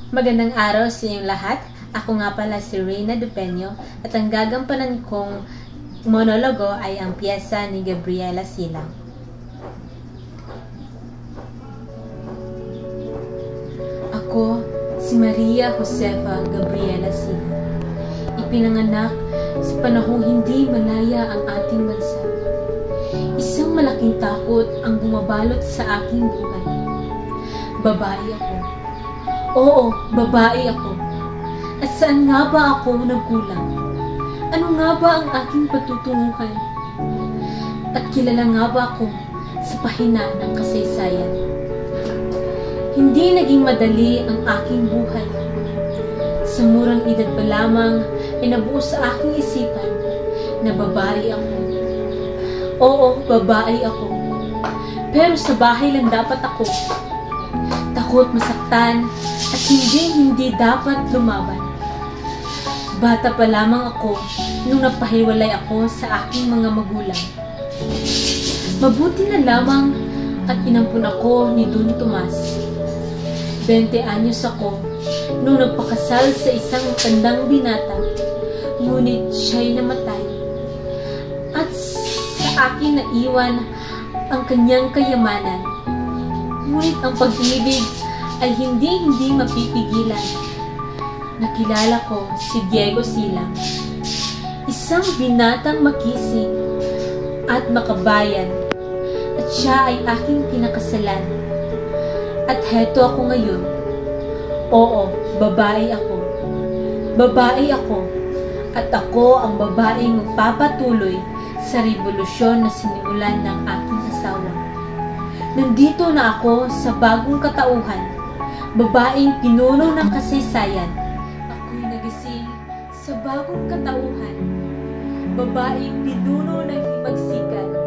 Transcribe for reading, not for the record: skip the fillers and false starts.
Magandang araw sa inyong lahat. Ako nga pala si Reyna Dupeño at ang gagampanan kong monologo ay ang piyesa ni Gabriela Silang. Ako, si Maria Josefa Gabriela Silang. Ipinanganak sa panahong hindi malaya ang ating bansa. Isang malaking takot ang bumabalot sa aking buhay. Babae ako. Oo, babae ako. At saan nga ba ako nagkulang? Ano nga ba ang aking patutunguhan? At kilala nga ba ako sa pahina ng kasaysayan? Hindi naging madali ang aking buhay. Sa murang edad pa lamang ay nabuo sa aking isipan na babae ako. Oo, babae ako. Pero sa bahay lang dapat ako. Takot masaktan at hindi dapat lumaban. Bata pa lamang ako nung napahiwalay ako sa aking mga magulang. Mabuti na lamang at inampun ako ni Don Tomas. 20 anyos ako nung nagpakasal sa isang matandang binata, ngunit siya'y namatay. At sa akin naiwan ang kanyang kayamanan. Ngunit ang pag-ibig ay hindi mapipigilan. Nakilala ko si Diego Silang, isang binatang makisig at makabayan, at siya ay aking pinakasalan. At heto ako ngayon. Oo, babae ako. Babae ako. At ako ang babaeng magpapatuloy sa revolusyon na sinimulan ng aking asawa. Nandito na ako sa bagong katauhan, babaeng pinuno ng kasaysayan. Ako'y nagising sa bagong katauhan, babaeng pinuno ng himagsikan.